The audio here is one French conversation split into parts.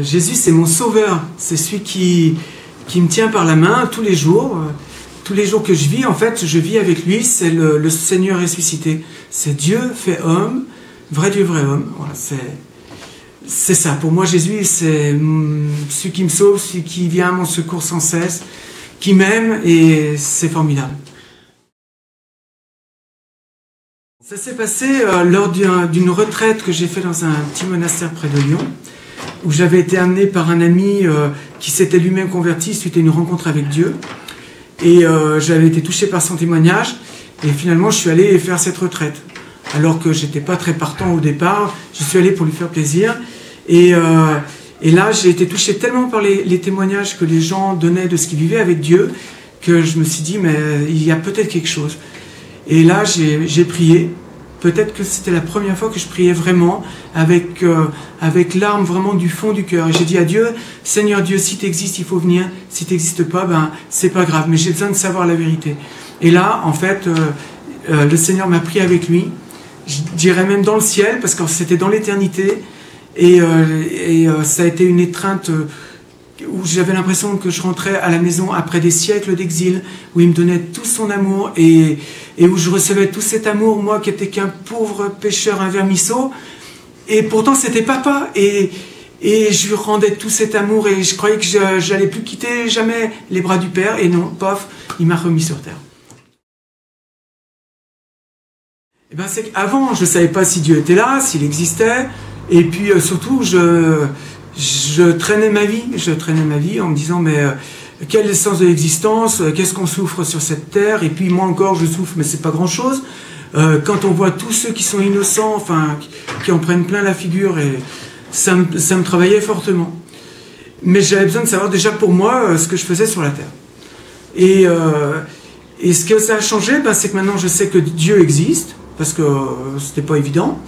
Jésus, c'est mon sauveur, c'est celui qui me tient par la main tous les jours. Tous les jours que je vis, en fait, je vis avec lui, c'est le Seigneur ressuscité. C'est Dieu fait homme, vrai Dieu, vrai homme. Voilà, c'est ça. Pour moi, Jésus, c'est celui qui me sauve, celui qui vient à mon secours sans cesse, qui m'aime, et c'est formidable. Ça s'est passé lors d'une retraite que j'ai fait dans un petit monastère près de Lyon, où j'avais été amené par un ami qui s'était lui-même converti suite à une rencontre avec Dieu. Et j'avais été touché par son témoignage, et finalement je suis allé faire cette retraite. Alors que j'étais pas très partant au départ, je suis allé pour lui faire plaisir. Et là j'ai été touché tellement par les témoignages que les gens donnaient de ce qu'ils vivaient avec Dieu, que je me suis dit, mais il y a peut-être quelque chose. Et là j'ai prié. Peut-être que c'était la première fois que je priais vraiment, avec larmes vraiment du fond du cœur. Et j'ai dit à Dieu, Seigneur Dieu, si tu existes, il faut venir. Si tu n'existes pas, ben c'est pas grave, mais j'ai besoin de savoir la vérité. Et là, en fait, le Seigneur m'a pris avec lui. Je dirais même dans le ciel, parce que c'était dans l'éternité. Et ça a été une étreinte où j'avais l'impression que je rentrais à la maison après des siècles d'exil, où il me donnait tout son amour, et où je recevais tout cet amour, moi qui étais qu'un pauvre pécheur, un vermisseau, et pourtant c'était papa, et je lui rendais tout cet amour, et je croyais que j'allais plus quitter jamais les bras du Père, et non, pof, il m'a remis sur terre. Et ben c'est qu'avant, je ne savais pas si Dieu était là, s'il existait, et puis surtout, je traînais ma vie en me disant, mais quel est le sens de l'existence, qu'est-ce qu'on souffre sur cette terre, et puis moi encore je souffre, mais c'est pas grand chose. Quand on voit tous ceux qui sont innocents, enfin qui en prennent plein la figure, et ça me travaillait fortement. Mais j'avais besoin de savoir déjà pour moi ce que je faisais sur la terre. Et ce que ça a changé, ben, c'est que maintenant je sais que Dieu existe, parce que c'était pas évident,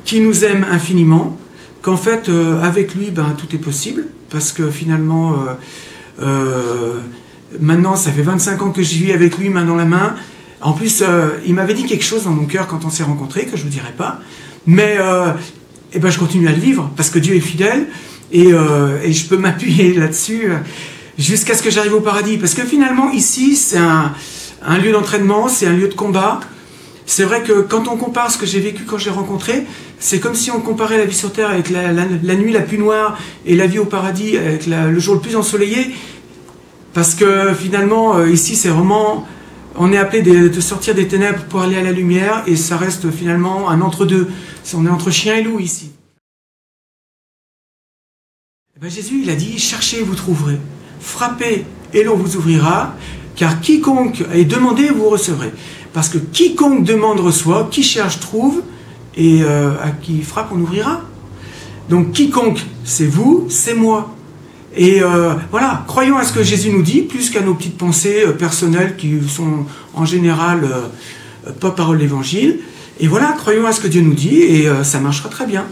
qu'il nous aime infiniment, qu'en fait, avec lui, ben, tout est possible, parce que finalement, maintenant, ça fait 25 ans que je vis avec lui, main dans la main. En plus, il m'avait dit quelque chose dans mon cœur quand on s'est rencontrés, que je ne vous dirai pas, mais eh ben, je continue à le vivre, parce que Dieu est fidèle, et je peux m'appuyer là-dessus jusqu'à ce que j'arrive au paradis, parce que finalement, ici, c'est un lieu d'entraînement, c'est un lieu de combat. C'est vrai que quand on compare ce que j'ai vécu quand je l'ai rencontré, c'est comme si on comparait la vie sur Terre avec la nuit la plus noire et la vie au paradis avec le jour le plus ensoleillé. Parce que finalement, ici, c'est vraiment... On est appelé de sortir des ténèbres pour aller à la lumière, et ça reste finalement un entre-deux. On est entre chien et loup ici. Et ben Jésus, il a dit, cherchez et vous trouverez. Frappez et l'on vous ouvrira, car quiconque est demandé, vous recevrez. Parce que quiconque demande reçoit, qui cherche trouve, et à qui frappe on ouvrira. Donc quiconque, c'est vous, c'est moi. Et voilà, croyons à ce que Jésus nous dit, plus qu'à nos petites pensées personnelles qui sont en général pas parole d'évangile. Et voilà, croyons à ce que Dieu nous dit, et ça marchera très bien.